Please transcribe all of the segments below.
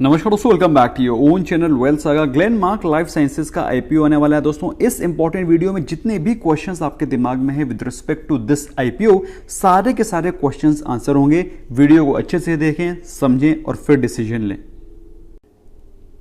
नमस्कार दोस्तों, welcome back to your own channel Wealth Saga. Glenmark Life Sciences का IPO आने वाला है दोस्तों। इस इंपॉर्टेंट वीडियो में जितने भी क्वेश्चंस आपके दिमाग में है with respect to this IPO, सारे के सारे क्वेश्चंस आंसर होंगे। वीडियो को अच्छे से देखें, समझें और फिर डिसीजन लें।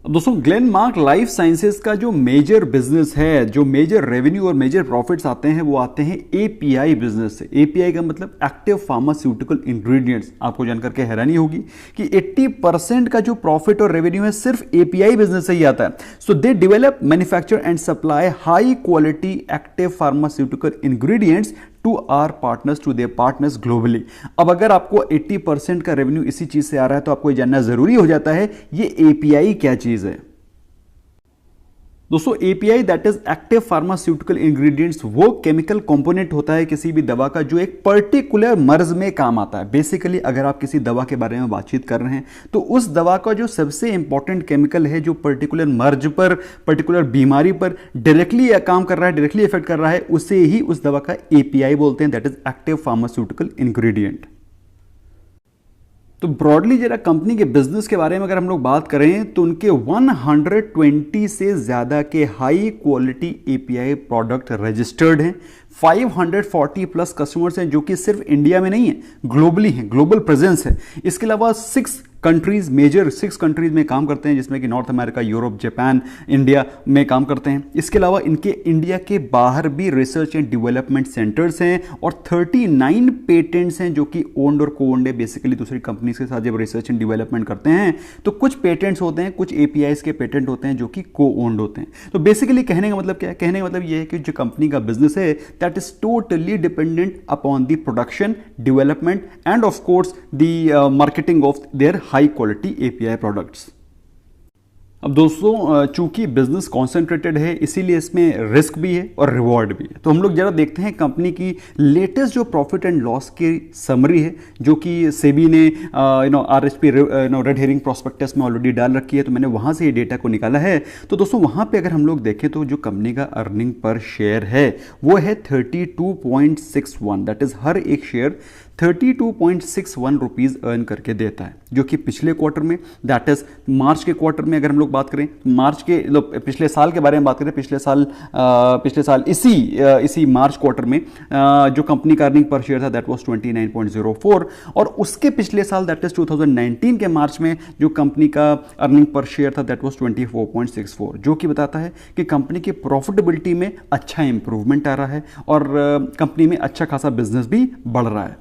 अब दोस्तों, ग्लेनमार्क लाइफ साइंसेज का जो मेजर बिजनेस है, जो मेजर रेवेन्यू और मेजर प्रॉफिट्स आते हैं, वो आते हैं एपीआई बिजनेस से। एपीआई का मतलब एक्टिव फार्मास्यूटिकल इंग्रेडिएंट्स। आपको जानकर के हैरानी होगी कि 80% का जो प्रॉफिट और रेवेन्यू है सिर्फ एपीआई बिजनेस से ही आता है। So they develop, manufacture and supply high quality active pharmaceutical ingredients to our partners, to their partners globally. अब अगर आपको 80% का रेवेन्यू इसी चीज से आ रहा है तो आपको ये जानना जरूरी हो जाता है ये एपीआई क्या चीज है। दोस्तों, API that is active pharmaceutical ingredients वो केमिकल कंपोनेंट होता है किसी भी दवा का जो एक पर्टिकुलर मर्ज में काम आता है। बेसिकली अगर आप किसी दवा के बारे में बातचीत कर रहे हैं तो उस दवा का जो सबसे इंपॉर्टेंट केमिकल है जो पर्टिकुलर मर्ज पर, पर्टिकुलर बीमारी पर डायरेक्टली काम कर रहा है, डायरेक्टली इफेक्ट कर रहा है, उसे ही उस दवा का एपीआई बोलते हैं, that is active pharmaceutical ingredient. तो ब्रॉडली जरा कंपनी के बिजनेस के बारे में अगर हम लोग बात करें तो उनके 120 से ज्यादा के high quality API product registered हैं। 540 प्लस कस्टमर्स हैं जो कि सिर्फ इंडिया में नहीं है, ग्लोबली हैं, ग्लोबल प्रेजेंस है। इसके अलावा 6 कंट्रीज, मेजर 6 कंट्रीज में काम करते हैं, जिसमें कि north America, Europe, Japan, India में काम करते हैं। इसके अलावा इनके इंडिया के बाहर भी रिसर्च एंड डेवलपमेंट सेंटर्स हैं और 39 पेटेंट्स हैं जो कि ओन्ड और को ओन्ड है। बेसिकली दूसरी कंपनीज के साथ जब रिसर्च एंड डेवलपमेंट करते हैं तो कुछ पेटेंट्स होते हैं, कुछ एपीआईज के पेटेंट होते हैं जो कि को ओन्ड होते हैं। तो बेसिकली कहने का मतलब क्या है? कहने का मतलब ये है कि जो कंपनी का बिजनेस है that is totally dependent upon the production, development end of course the marketing of their high quality API products. अब दोस्तों, चूंकि बिजनेस कॉन्सेंट्रेटेड है इसीलिए इसमें रिस्क भी है और रिवॉर्ड भी है। तो हम लोग जरा देखते हैं कंपनी की लेटेस्ट जो प्रॉफिट एंड लॉस की समरी है जो कि सेबी ने आरएचपी रेड हेरिंग प्रोस्पेक्टस में ऑलरेडी डाल रखी है। तो मैंने वहां से ये डेटा को निकाला है। तो दोस्तों, वहां पे अगर हम लोग देखें तो जो कंपनी का अर्निंग पर शेयर है वो है 32.61। दैट इज हर एक शेयर 32.61 रुपीज अर्न करके देता है, जो कि पिछले क्वार्टर में, दैट इज मार्च के क्वार्टर में अगर हम लोग बात करें, मार्च के पिछले साल के बारे में बात करें, पिछले साल इसी मार्च क्वार्टर में जो कंपनी का अर्निंग पर शेयर था दैट वाज 29.04 और उसके पिछले साल दैट इज 2019 के मार्च में जो कंपनी का अर्निंग पर शेयर था दैट वाज 24.64, जो कि बताता है कि कंपनी की प्रॉफिटेबिलिटी में अच्छा इंप्रूवमेंट आ रहा है और कंपनी में अच्छा खासा बिजनेस भी बढ़ रहा है।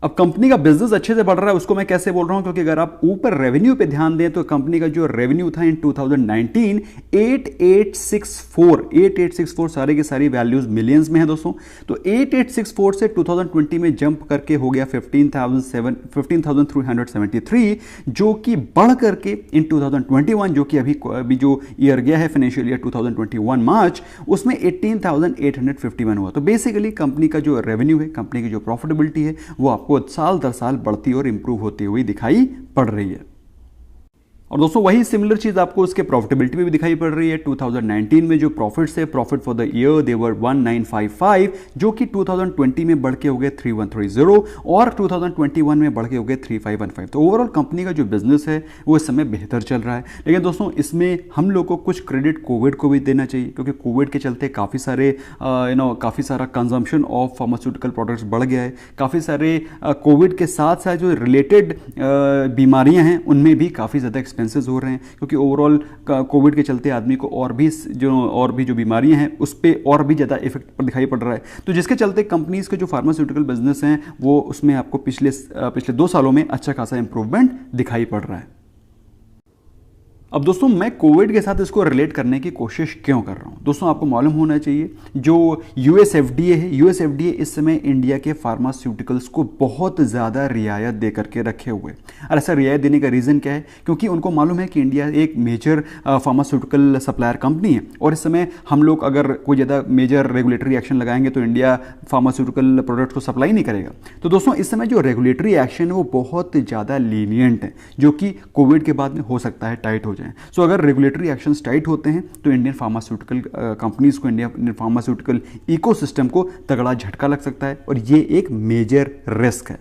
अब कंपनी का बिजनेस अच्छे से बढ़ रहा है उसको मैं कैसे बोल रहा हूं? क्योंकि अगर आप ऊपर रेवेन्यू पे ध्यान दें तो कंपनी का जो रेवेन्यू था इन 2019 8864 सारे की सारी वैल्यूज मिलियंस में है दोस्तों। तो 8864 से 2020 में जंप करके हो गया 15,373, जो कि बढ़ करके इन 2021 जो कि अभी जो ईयर गया है फाइनेंशियल ईयर 2021 मार्च, उसमें 18,851 हुआ। तो बेसिकली कंपनी का जो रेवेन्यू है, कंपनी की जो प्रॉफिटेबिलिटी है वो आपको साल दर साल बढ़ती और इंप्रूव होती हुई दिखाई पड़ रही है। और दोस्तों, वही सिमिलर चीज आपको उसके प्रॉफिटेबिलिटी में भी दिखाई पड़ रही है। 2019 में जो प्रॉफिट्स है, प्रॉफिट फॉर द ईयर दे वर 1955, जो कि 2020 में बढ़ के हो गए 3130 और 2021 में बढ़ के हो गए 3515। तो ओवरऑल कंपनी का जो बिजनेस है वो इस समय बेहतर चल रहा है। लेकिन दोस्तों, इसमें हम लोग को कुछ क्रेडिट कोविड को भी देना चाहिए, क्योंकि कोविड के चलते काफ़ी सारा कंजम्पशन ऑफ फार्मास्यूटिकल प्रोडक्ट्स बढ़ गया है। काफ़ी सारे कोविड के साथ साथ जो रिलेटेड बीमारियां हैं उनमें भी काफ़ी ज़्यादा एक्सपेंसेस हो रहे हैं, क्योंकि ओवरऑल कोविड के चलते आदमी को और भी जो बीमारियां हैं उस पर और भी ज़्यादा इफेक्ट दिखाई पड़ रहा है। तो जिसके चलते कंपनीज के जो फार्मास्यूटिकल बिजनेस हैं वो उसमें आपको पिछले 2 सालों में अच्छा खासा इंप्रूवमेंट दिखाई पड़ रहा है। अब दोस्तों, मैं कोविड के साथ इसको रिलेट करने की कोशिश क्यों कर रहा हूं? दोस्तों, आपको मालूम होना चाहिए जो यूएस एफडीए है, यूएस एफडीए इस समय इंडिया के फार्मास्यूटिकल्स को बहुत ज़्यादा रियायत दे करके रखे हुए। और ऐसा रियायत देने का रीज़न क्या है? क्योंकि उनको मालूम है कि इंडिया एक मेजर फार्मास्यूटिकल सप्लायर कंपनी है और इस समय हम लोग अगर कोई ज़्यादा मेजर रेगुलेटरी एक्शन लगाएंगे तो इंडिया फार्मास्यूटिकल प्रोडक्ट को सप्लाई नहीं करेगा। तो दोस्तों, इस समय जो रेगुलेटरी एक्शन है वो बहुत ज़्यादा लीनियंट है, जो कि कोविड के बाद में हो सकता है टाइट हो जाए। सो अगर रेगुलेटरी एक्शंस टाइट होते हैं तो इंडियन फार्मास्यूटिकल कंपनीज को, इंडियन फार्मास्यूटिकल इकोसिस्टम को तगड़ा झटका लग सकता है और ये एक मेजर रिस्क है।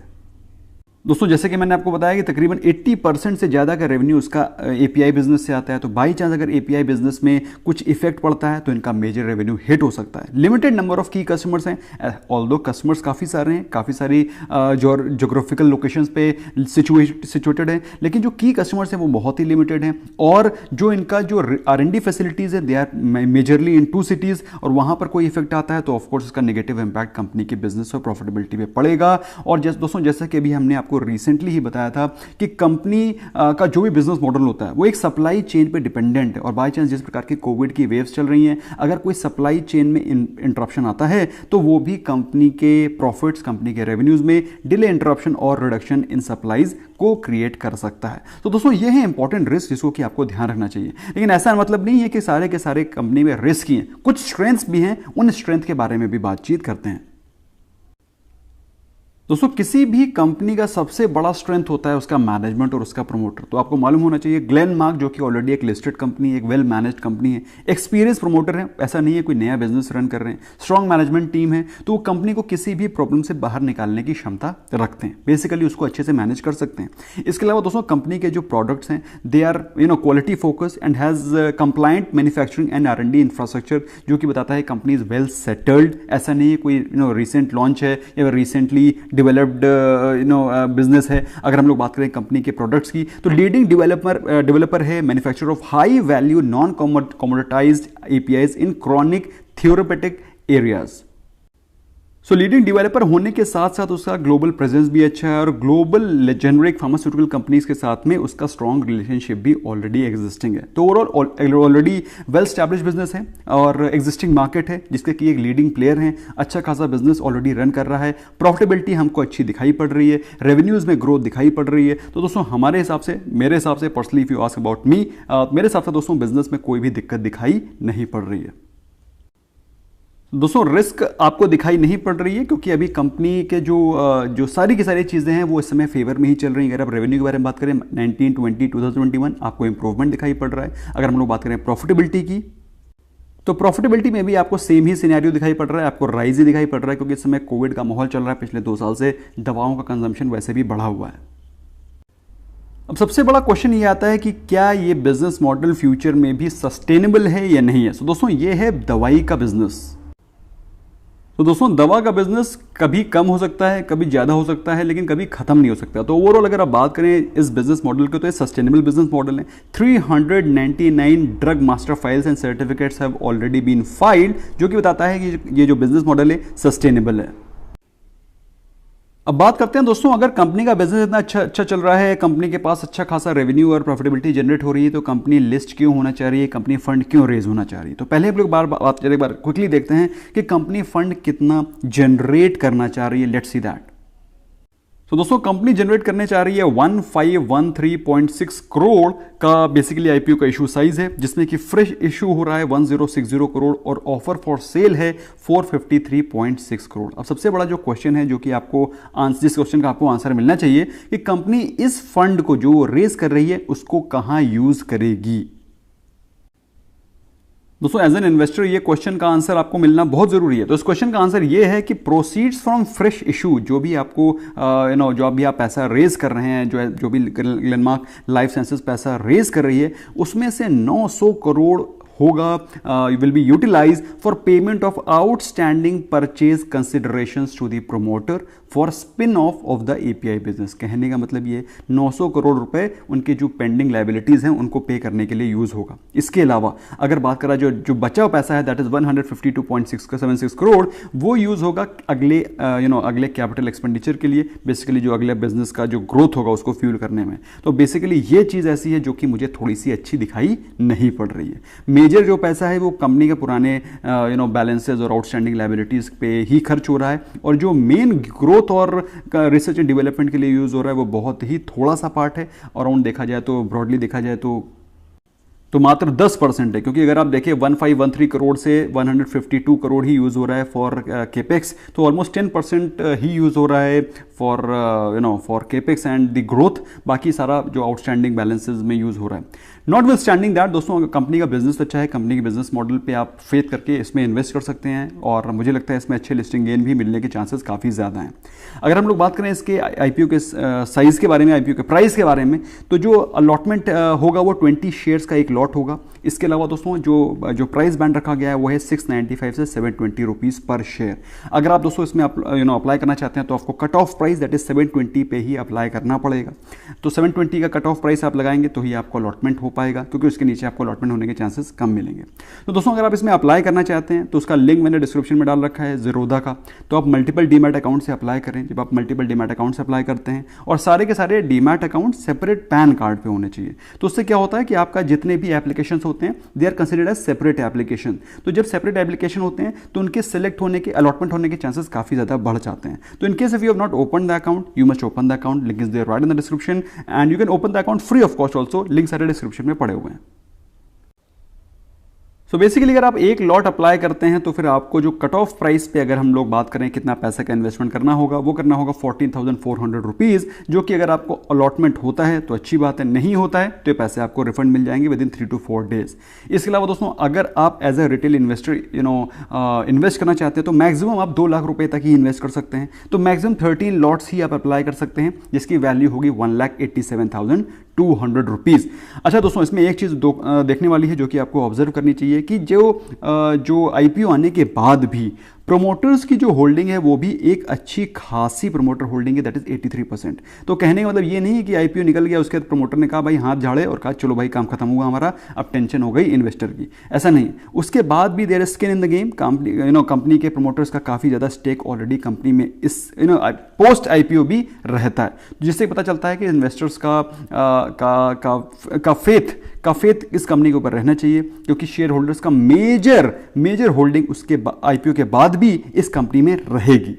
दोस्तों जैसे कि मैंने आपको बताया कि तकरीबन 80% से ज़्यादा का रेवेन्यू उसका एपीआई बिजनेस से आता है। तो बाई चांस अगर एपीआई बिजनेस में कुछ इफेक्ट पड़ता है तो इनका मेजर रेवेन्यू हिट हो सकता है। लिमिटेड नंबर ऑफ की कस्टमर्स हैं, ऑल्दो कस्टमर्स काफ़ी सारे हैं, काफ़ी सारी जोग्राफिकल लोकेशंस पे सिचुएटेड हैं, लेकिन जो की कस्टमर्स हैं वो बहुत ही लिमिटेड हैं। और जो इनका जो R&D फैसिलिटीज़ है they are majorly in 2 cities, और वहाँ पर कोई इफेक्ट आता है तो ऑफकोर्स इसका नेगेटिव इंपैक्ट कंपनी के बिजनेस और प्रॉफिटेबिलिटी पे पड़ेगा। और दोस्तों जैसा कि अभी हमने आपको रिसेंटली ही बताया था कि कंपनी का जो भी बिजनेस मॉडल होता है वो एक सप्लाई चेन पे डिपेंडेंट है, और बाय चांस जिस प्रकार की कोविड की वेव्स चल रही हैं, अगर कोई सप्लाई चेन में इंटरप्शन आता है तो वो भी कंपनी के प्रॉफिट्स, कंपनी के रेवेन्यूज में डिले, इंटरप्शन और रिडक्शन इन सप्लाईज को क्रिएट कर सकता है। तो दोस्तों ये है इंपॉर्टेंट रिस्क जिसको कि आपको ध्यान रखना चाहिए। लेकिन ऐसा मतलब नहीं है कि सारे के सारे कंपनी में रिस्क ही हैं, कुछ स्ट्रेंथ्स भी हैं, उन स्ट्रेंथ के बारे में भी बातचीत करते हैं। दोस्तों किसी भी कंपनी का सबसे बड़ा स्ट्रेंथ होता है उसका मैनेजमेंट और उसका प्रमोटर। तो आपको मालूम होना चाहिए ग्लेनमार्क जो कि ऑलरेडी एक लिस्टेड कंपनी है, एक वेल मैनेज्ड कंपनी है, एक्सपीरियंस प्रमोटर है, ऐसा नहीं है कोई नया बिजनेस रन कर रहे हैं, स्ट्रॉन्ग मैनेजमेंट टीम है, तो वो कंपनी को किसी भी प्रॉब्लम से बाहर निकालने की क्षमता रखते हैं, बेसिकली उसको अच्छे से मैनेज कर सकते हैं। इसके अलावा दोस्तों कंपनी के जो प्रोडक्ट्स हैं they are quality focus and has compliant manufacturing and R&D infrastructure, जो कि बताता है कंपनी इज वेल सेटल्ड। ऐसा नहीं है कोई रिसेंट लॉन्च है या रिसेंटली डेवलप्ड बिजनेस है। अगर हम लोग बात करें कंपनी के प्रोडक्ट्स की तो लीडिंग डेवलपर है, manufacturer of high value non commoditized APIs in chronic therapeutic areas. So leading developer होने के साथ साथ उसका ग्लोबल प्रेजेंस भी अच्छा है, और ग्लोबल जेनरिक फार्मास्यूटिकल कंपनीज के साथ में उसका स्ट्रॉन्ग रिलेशनशिप भी ऑलरेडी एग्जिस्टिंग है। तो overall already well establish business है और एग्जिस्टिंग मार्केट है जिसके कि एक लीडिंग प्लेयर है, अच्छा खासा बिजनेस ऑलरेडी रन कर रहा है, प्रॉफिटेबिलिटी हमको अच्छी दिखाई पड़ रही है, रेवेन्यूज में ग्रोथ दिखाई पड़ रही है। तो दोस्तों हमारे हिसाब से, मेरे हिसाब से personally if you ask about me, मेरे हिसाब से दोस्तों बिजनेस में कोई भी दिक्कत दिखाई नहीं पड़ रही है। दोस्तों रिस्क आपको दिखाई नहीं पड़ रही है क्योंकि अभी कंपनी के जो सारी की सारी चीज़ें हैं वो इस समय फेवर में ही चल रही हैं। अगर आप रेवेन्यू के बारे में बात करें 2021 आपको इंप्रूवमेंट दिखाई पड़ रहा है। अगर हम लोग बात करें प्रॉफिटेबिलिटी की तो प्रॉफिटेबिलिटी में भी आपको सेम ही सिनेरियो दिखाई पड़ रहा है, आपको राइज ही दिखाई पड़ रहा है क्योंकि इस समय कोविड का माहौल चल रहा है। पिछले 2 साल से दवाओं का कंजम्पशन वैसे भी बढ़ा हुआ है। अब सबसे बड़ा क्वेश्चन ये आता है कि क्या ये बिजनेस मॉडल फ्यूचर में भी सस्टेनेबल है या नहीं है। तो दोस्तों ये है दवाई का बिजनेस। तो दोस्तों दवा का बिजनेस कभी कम हो सकता है, कभी ज़्यादा हो सकता है, लेकिन कभी खत्म नहीं हो सकता। तो ओवरऑल अगर आप बात करें इस बिजनेस मॉडल के तो ये सस्टेनेबल बिजनेस मॉडल है। 399 drug master files and certificates have already been filed, जो कि बताता है कि ये जो बिजनेस मॉडल है सस्टेनेबल है। अब बात करते हैं दोस्तों, अगर कंपनी का बिजनेस इतना अच्छा चल रहा है, कंपनी के पास अच्छा खासा रेवेन्यू और प्रॉफिटेबिलिटी जनरेट हो रही है, तो कंपनी लिस्ट क्यों होना चाह रही है, कंपनी फंड क्यों रेज होना चाह रही है। तो पहले हम लोग एक बार क्विकली देखते हैं कि कंपनी फंड कितना जनरेट करना चाह रही है। Let's see that. तो दोस्तों कंपनी जनरेट करने चाह रही है 1513.6 करोड़ का बेसिकली आईपीओ का इशू साइज है, जिसमें कि फ्रेश इशू हो रहा है 1060 करोड़ और ऑफर फॉर सेल है 453.6 करोड़। अब सबसे बड़ा जो क्वेश्चन है, जो कि आपको जिस क्वेश्चन का आपको आंसर मिलना चाहिए कि कंपनी इस फंड को जो रेज कर रही है उसको कहां यूज करेगी। दोस्तों एज एन इन्वेस्टर ये क्वेश्चन का आंसर आपको मिलना बहुत जरूरी है। तो इस क्वेश्चन का आंसर ये है कि प्रोसीड्स फ्रॉम फ्रेश इशू, जो भी आपको जो भी आप पैसा रेज कर रहे हैं, जो भी ग्लेनमार्क लाइफ साइंसेज पैसा रेज कर रही है, उसमें से 900 करोड़ होगा will be utilize for payment of outstanding purchase considerations to the promoter for spin off the API business. कहने का मतलब ये 900 करोड़ रुपए उनके जो पेंडिंग लायबिलिटीज हैं उनको पे करने के लिए यूज होगा। इसके अलावा अगर बात करा जो बचा हुआ पैसा है दैट इज 152.76 करोड़, वो यूज होगा अगले अगले कैपिटल एक्सपेंडिचर के लिए, बेसिकली जो अगले बिजनेस का जो ग्रोथ होगा उसको फ्यूल करने में। तो बेसिकली ये चीज ऐसी है जो कि मुझे थोड़ी सी अच्छी दिखाई नहीं पड़ रही है। मेजर जो पैसा है वो कंपनी के पुराने बैलेंसेज और आउटस्टैंडिंग लायबिलिटीज पे ही खर्च हो रहा है, और जो मेन ग्रोथ और रिसर्च एंड डेवलपमेंट के लिए यूज हो रहा है वो बहुत ही थोड़ा सा पार्ट है। अराउंड देखा जाए तो ब्रॉडली देखा जाए तो तो मात्र 10% है, क्योंकि अगर आप देखें 1513 करोड़ से 152 करोड़ ही यूज़ हो रहा है फॉर केपेक्स, तो ऑलमोस्ट 10% ही यूज़ हो रहा है for capex and the growth, बाकी सारा जो आउटस्टैंडिंग बैलेंसेज में यूज़ हो रहा है। नॉट विद स्टैंडिंग दैट दोस्तों, अगर कंपनी का बिजनेस अच्छा है, कंपनी के बिजनेस मॉडल पे आप फेथ करके इसमें इन्वेस्ट कर सकते हैं, और मुझे लगता है इसमें अच्छे लिस्टिंग गेन भी मिलने के चांसेस काफ़ी ज़्यादा हैं। अगर हम लोग बात करें इसके आईपीओ के साइज़ के बारे में, आईपीओ के प्राइस के बारे में, तो जो अलॉटमेंट होगा वो 20 शेयर्स का एक लॉट होगा। इसके अलावा दोस्तों जो प्राइस बैंड रखा गया है वो है 695 से 720 रुपीज़ पर शेयर। अगर आप दोस्तों इसमें अप्लाई करना चाहते हैं तो आपको cut off price that is 720 पे ही अप्लाई करना पड़ेगा। तो 720 का कट ऑफ प्राइस आप लगाएंगे तो ही आपको अलॉटमेंट हो पाएगा, क्योंकि उसके नीचे आपको अलॉटमेंट होने के चांसेस कम मिलेंगे। तो दोस्तों अगर आप इसमें अप्लाई करना चाहते हैं तो उसका लिंक मैंने डिस्क्रिप्शन में डाल रखा है ज़ीरोधा का, तो आप मल्टीपल डीमैट अकाउंट से अप्लाई करें। जब आप मल्टीपल डीमैट अकाउंट से अप्लाई करते हैं, और सारे के सारे demat account separate pan card पे होने चाहिए, तो उससे क्या होता है कि आपका जितने भी एप्लीकेशन होते हैं they are considered as separate application. तो जब सेपरेट एप्लीकेशन होते हैं तो उनके सेलेक्ट होने के, अलॉटमेंट होने के चांसेस काफ़ी ज़्यादा बढ़ जाते हैं। तो in case if you have not open the account, you must open the account, link is there right in the description, and you can open the account free of cost also, link सारे description में पड़े हुए हैं। तो basically अगर आप एक lot apply करते हैं तो फिर आपको जो कट ऑफ प्राइस पे अगर हम लोग बात करें कितना पैसे का इन्वेस्टमेंट करना होगा, वो करना होगा 14,400 रुपीज़, जो कि अगर आपको अलॉटमेंट होता है तो अच्छी बात है, नहीं होता है तो ये पैसे आपको रिफंड मिल जाएंगे विद इन 3 to 4 डेज। इसके अलावा दोस्तों अगर आप as a retail investor invest करना चाहते हैं तो मैक्सिमम आप 2 लाख रुपए तक ही इन्वेस्ट कर सकते हैं। तो मैक्सिमम 13 लॉट्स ही आप अप्लाई कर सकते हैं, जिसकी वैल्यू होगी 1,87,200 रुपीज़। अच्छा दोस्तों, इसमें एक चीज़ देखने वाली है जो कि आपको ऑब्जर्व करनी चाहिए कि जो आईपीओ आने के बाद भी प्रोमोटर्स की जो होल्डिंग है वो भी एक अच्छी खासी प्रोमोटर होल्डिंग है, दैट इज 83%। तो कहने का मतलब ये नहीं है कि आईपीओ निकल गया उसके बाद प्रोमोटर ने कहा भाई हाथ झाड़े और कहा चलो भाई काम खत्म हुआ हमारा, अब टेंशन हो गई इन्वेस्टर की, ऐसा नहीं। उसके बाद भी there is skin in the game. Company के प्रोमोटर्स का काफ़ी ज़्यादा स्टेक ऑलरेडी कंपनी में इस पोस्ट आईपीओ भी रहता है, जिससे पता चलता है कि इन्वेस्टर्स का फेथ इस कंपनी के ऊपर रहना चाहिए, क्योंकि शेयर होल्डर्स का मेजर होल्डिंग उसके आईपीओ के बाद भी इस कंपनी में रहेगी।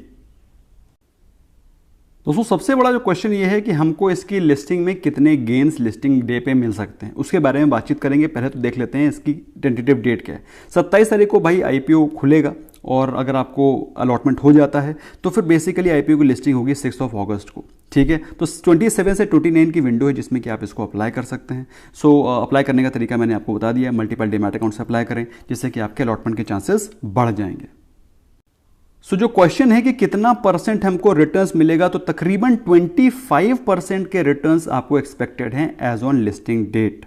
दोस्तों सबसे बड़ा जो क्वेश्चन ये है कि हमको इसकी लिस्टिंग में कितने गेन्स लिस्टिंग डे पे मिल सकते हैं, उसके बारे में बातचीत करेंगे। पहले तो देख लेते हैं इसकी टेंटेटिव डेट क्या है। 27 तारीख को भाई आईपीओ खुलेगा, और अगर आपको अलॉटमेंट हो जाता है तो फिर बेसिकली आईपीओ की लिस्टिंग होगी 6 अगस्त को, ठीक है। तो 27 से 29 की विंडो है जिसमें कि आप इसको अप्लाई कर सकते हैं। सो अप्लाई करने का तरीका मैंने आपको बता दिया है, मल्टीपल डीमैट अकाउंट से अप्लाई करें, जिससे कि आपके अलॉटमेंट के चांसेस बढ़ जाएंगे। सो जो क्वेश्चन है कि कितना परसेंट हमको रिटर्न्स मिलेगा, तो तकरीबन 25% के रिटर्न्स आपको एक्सपेक्टेड हैं एज ऑन लिस्टिंग डेट।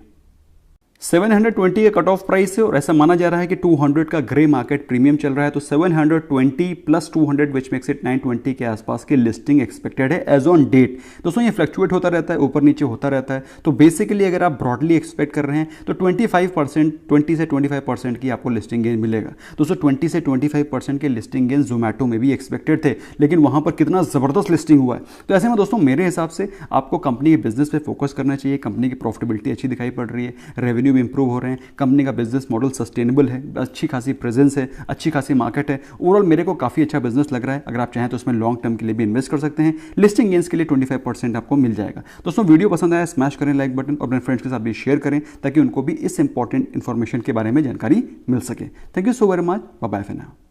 720 का कट ऑफ प्राइस है, और ऐसा माना जा रहा है कि 200 का ग्रे मार्केट प्रीमियम चल रहा है, तो 720 प्लस 200 विच मेक्स इट 920 के आसपास की लिस्टिंग एक्सपेक्टेड है एज ऑन डेट। दोस्तों ये फ्लक्चुएट होता रहता है, ऊपर नीचे होता रहता है, तो बेसिकली अगर आप ब्रॉडली एक्सपेक्ट कर रहे हैं तो 25% 20 से 25% की आपको लिस्टिंग गेन मिलेगा। दोस्तों 20 से 25% के लिस्टिंग गेन जोमेटो में भी एक्सपेक्टेड थे, लेकिन वहां पर कितना ज़बरदस्त लिस्टिंग हुआ है। तो ऐसे में दोस्तों मेरे हिसाब से आपको कंपनी के बिजनेस पे फोकस करना चाहिए। कंपनी की प्रॉफिटेबिलिटी अच्छी दिखाई पड़ रही है, रेवेन्यू भी इंप्रूव हो रहे हैं, कंपनी का बिजनेस मॉडल सस्टेनेबल है, अच्छी खासी प्रेजेंस है, अच्छी खासी मार्केट है। ओवरऑल मेरे को काफ़ी अच्छा बिजनेस लग रहा है। अगर आप चाहें तो उसमें लॉन्ग टर्म के लिए भी इन्वेस्ट कर सकते हैं। लिस्टिंग गेन्स के लिए 25% आपको मिल जाएगा। दोस्तों वीडियो पसंद आया स्मैश करें लाइक बटन, और अपने फ्रेंड्स के साथ भी शेयर करें ताकि उनको भी इस इंपॉर्टेंट इन्फॉर्मेशन के बारे में जानकारी मिल सके। Thank you so very much, bye bye for now.